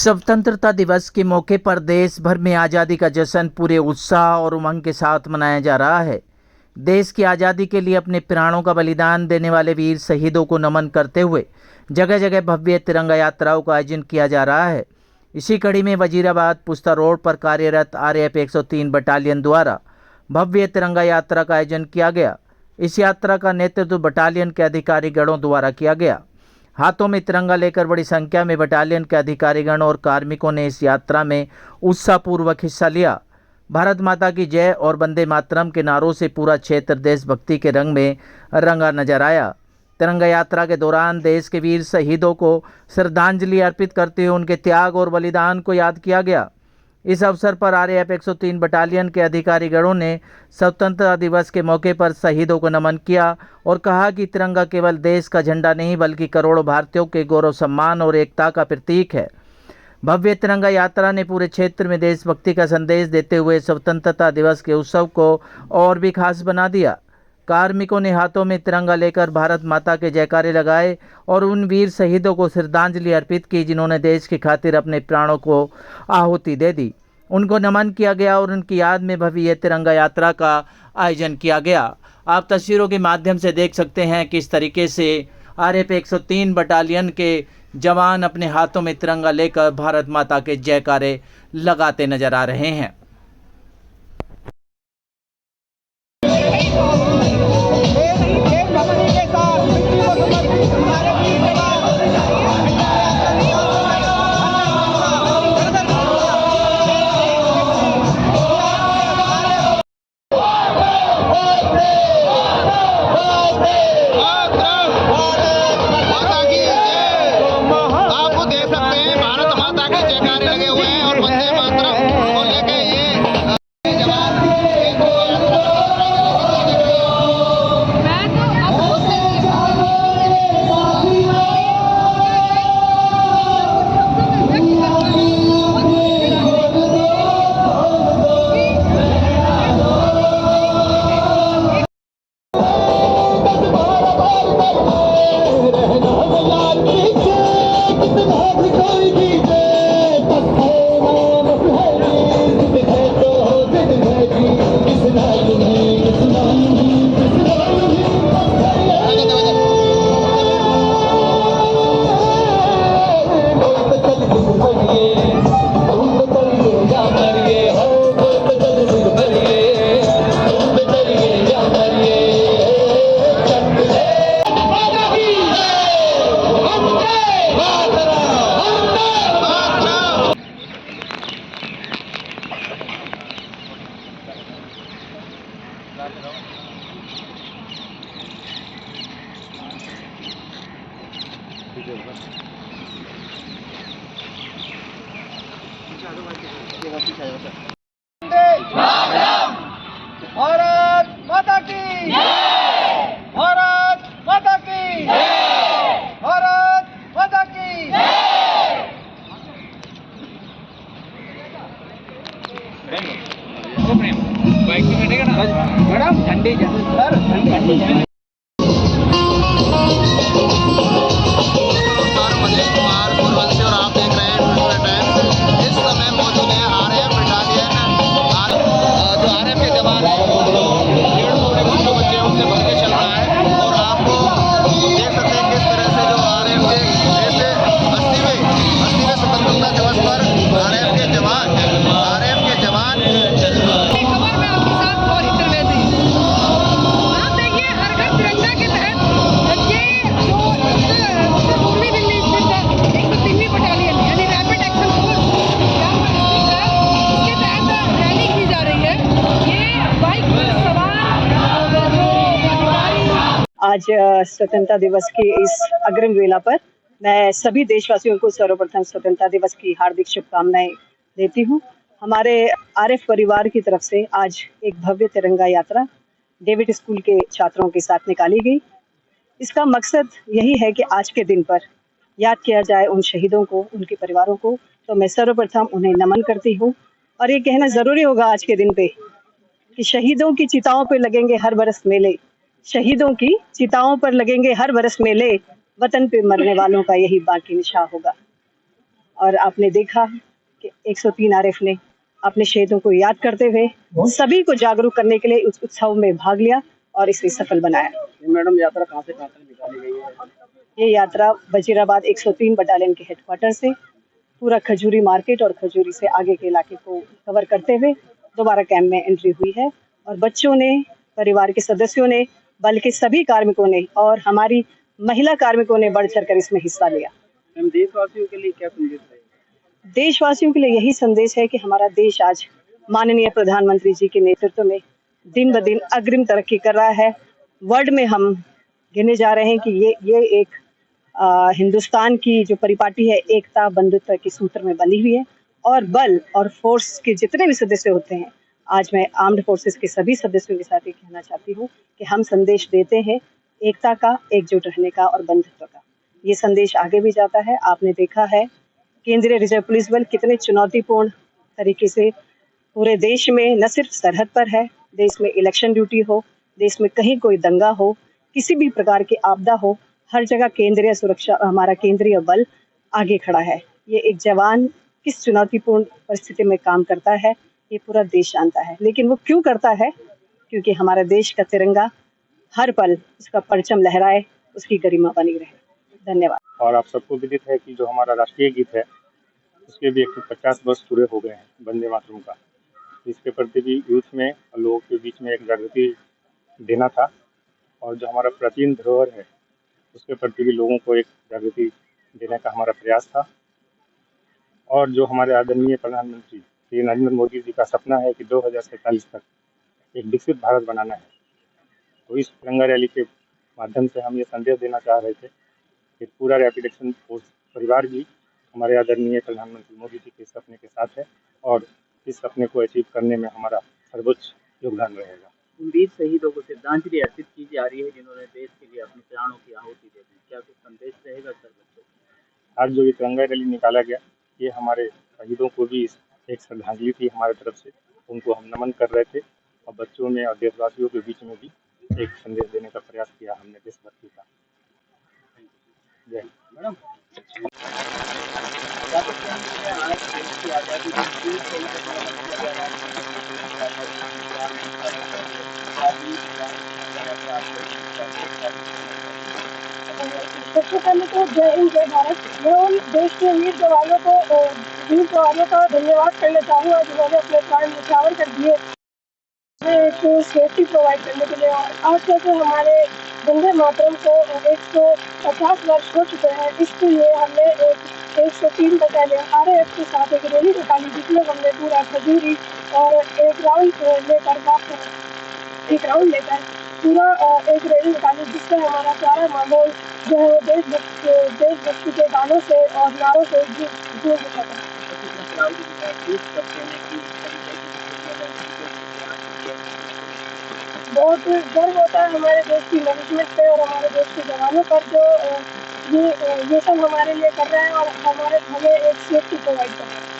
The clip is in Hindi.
स्वतंत्रता दिवस के मौके पर देश भर में आज़ादी का जश्न पूरे उत्साह और उमंग के साथ मनाया जा रहा है। देश की आज़ादी के लिए अपने प्राणों का बलिदान देने वाले वीर शहीदों को नमन करते हुए जगह जगह भव्य तिरंगा यात्राओं का आयोजन किया जा रहा है। इसी कड़ी में वजीराबाद पुस्ता रोड पर कार्यरत RAF 103 बटालियन द्वारा भव्य तिरंगा यात्रा का आयोजन किया गया। इस यात्रा का नेतृत्व बटालियन के अधिकारीगणों द्वारा किया गया। हाथों में तिरंगा लेकर बड़ी संख्या में बटालियन के अधिकारीगण और कार्मिकों ने इस यात्रा में उत्साहपूर्वक हिस्सा लिया। भारत माता की जय और वंदे मातरम के नारों से पूरा क्षेत्र देशभक्ति के रंग में रंगा नजर आया। तिरंगा यात्रा के दौरान देश के वीर शहीदों को श्रद्धांजलि अर्पित करते हुए उनके त्याग और बलिदान को याद किया गया। इस अवसर पर RAF 103 बटालियन के अधिकारीगणों ने स्वतंत्रता दिवस के मौके पर शहीदों को नमन किया और कहा कि तिरंगा केवल देश का झंडा नहीं बल्कि करोड़ों भारतीयों के गौरव, सम्मान और एकता का प्रतीक है। भव्य तिरंगा यात्रा ने पूरे क्षेत्र में देशभक्ति का संदेश देते हुए स्वतंत्रता दिवस के उत्सव को और भी खास बना दिया। कार्मिकों ने हाथों में तिरंगा लेकर भारत माता के जयकारे लगाए और उन वीर शहीदों को श्रद्धांजलि अर्पित की जिन्होंने देश की खातिर अपने प्राणों को आहुति दे दी। उनको नमन किया गया और उनकी याद में भव्य तिरंगा यात्रा का आयोजन किया गया। आप तस्वीरों के माध्यम से देख सकते हैं किस तरीके से RAF 103 बटालियन के जवान अपने हाथों में तिरंगा लेकर भारत माता के जयकारे लगाते नजर आ रहे हैं। भारत माता की भारत माता की भारत माता की बाइक में बैठेगा ना मैडम, ठंडी सर ठंडी आज स्वतंत्रता दिवस की इस अग्रिम वेला पर मैं सभी देशवासियों को सर्वप्रथम स्वतंत्रता दिवस की हार्दिक शुभकामनाएं देती हूं। हमारे RF परिवार की तरफ से आज एक भव्य तिरंगा यात्रा डेविड स्कूल के छात्रों के साथ निकाली गई। इसका मकसद यही है कि आज के दिन पर याद किया जाए उन शहीदों को, उनके परिवारों को। तो मैं सर्वप्रथम उन्हें नमन करती हूँ और ये कहना ज़रूरी होगा आज के दिन पे कि शहीदों की चिताओं पर लगेंगे हर बरस मेले, शहीदों की चिताओं पर लगेंगे हर बरस मेले, वतन पे मरने वालों का यही बाकी निशान होगा। और आपने देखा कि 103 आरएफ ने अपने शहीदों को याद करते हुए सभी को जागरूक करने के लिए उस उत्सव में भाग लिया और इसे सफल बनाया। मैडम यात्रा कहाँ से कहाँ तक निकाली गई है? ये यात्रा वजीराबाद 103 बटालियन के हेडक्वार्टर से पूरा खजूरी मार्केट और खजूरी से आगे के इलाके को कवर करते हुए दोबारा कैंप में एंट्री हुई है और बच्चों ने, परिवार के सदस्यों ने, बल्कि सभी कार्मिकों ने और हमारी महिला कार्मिकों ने बढ़ चढ़कर इसमें हिस्सा लिया। मैम देशवासियों के लिए क्या संदेश है? देशवासियों के लिए यही संदेश है कि हमारा देश आज माननीय प्रधानमंत्री जी के नेतृत्व में दिन ब दिन अग्रिम तरक्की कर रहा है। वर्ल्ड में हम गिने जा रहे हैं कि ये एक हिंदुस्तान की जो परिपाटी है, एकता बंधुत्व के सूत्र में बंधी हुई है और बल और फोर्स के जितने भी सदस्य होते हैं, आज मैं आर्म्ड फोर्सेस के सभी सदस्यों के साथ ये कहना चाहती हूँ कि हम संदेश देते हैं एकता का, एकजुट रहने का और बंधुत्व का। ये संदेश आगे भी जाता है। आपने देखा है केंद्रीय रिजर्व पुलिस बल कितने चुनौतीपूर्ण तरीके से पूरे देश में न सिर्फ सरहद पर है, देश में इलेक्शन ड्यूटी हो, देश में कहीं कोई दंगा हो, किसी भी प्रकार की आपदा हो, हर जगह केंद्रीय सुरक्षा, हमारा केंद्रीय बल आगे खड़ा है। ये एक जवान किस चुनौतीपूर्ण परिस्थिति में काम करता है, ये पूरा देश जानता है। लेकिन वो क्यों करता है? क्योंकि हमारे देश का तिरंगा हर पल उसका परचम लहराए, उसकी गरिमा बनी रहे। धन्यवाद। और आप सबको विदित है कि जो हमारा राष्ट्रीय गीत है उसके भी 150 वर्ष पूरे हो गए हैं, वंदे मातरम का। इसके प्रति भी यूथ में और लोगों के बीच में एक जागृति देना था और जो हमारा प्राचीन धरोहर है उसके प्रति भी लोगों को एक जागृति देने का हमारा प्रयास था। और जो हमारे आदरणीय प्रधानमंत्री श्री नरेंद्र मोदी जी का सपना है कि 2047 तक एक विकसित भारत बनाना है, तो इस तिरंगा रैली के माध्यम से हम ये संदेश देना चाह रहे थे कि पूरा रैपिड एक्शन फोर्स परिवार भी हमारे आदरणीय प्रधानमंत्री मोदी जी के सपने के साथ है और इस सपने को अचीव करने में हमारा सर्वोच्च योगदान रहेगा। उन वीर शहीदों को श्रद्धांजलि अर्पित की जा रही है जिन्होंने देश के लिए अपने प्राणों की आहुति दे दी। क्या कुछ संदेश रहेगा सर बच्चों? आज जो ये तिरंगा रैली निकाला गया, ये हमारे शहीदों को भी एक श्रद्धांजलि थी हमारे तरफ से, उनको हम नमन कर रहे थे और बच्चों में और देशवासियों के बीच में भी एक संदेश देने का प्रयास किया हमने देशभक्ति का। जय मैडम आज देश की आज़ादी सबसे पहले तो जय हिंद जय भारत। मैं उन देश के वीर जवानों का धन्यवाद करना चाहूँगा जिन्होंने अपने प्राण न्यौछावर कर दिए तो सेफ्टी प्रोवाइड करने के लिए। और आज तक हमारे वंदे मातरम को 150 वर्ष हो चुके हैं, इसके लिए हमने 103 बटालियन RAF के साथ एक रैली निकाली जिसमें हमने पूरा खजूरी और एक राउंड लेकर पूरा एक रैली निकाली जिससे हमारा प्यारा माहौल जो है वो देशभक्ति के गानों से और नारों से जुड़ उठा था। बहुत गर्व होता है हमारे देश की मैनेजमेंट पे और हमारे देश के जवानों पर जो ये सब हमारे लिए कर रहे हैं और हमें एक सेफ्टी प्रोवाइड कर रहे हैं।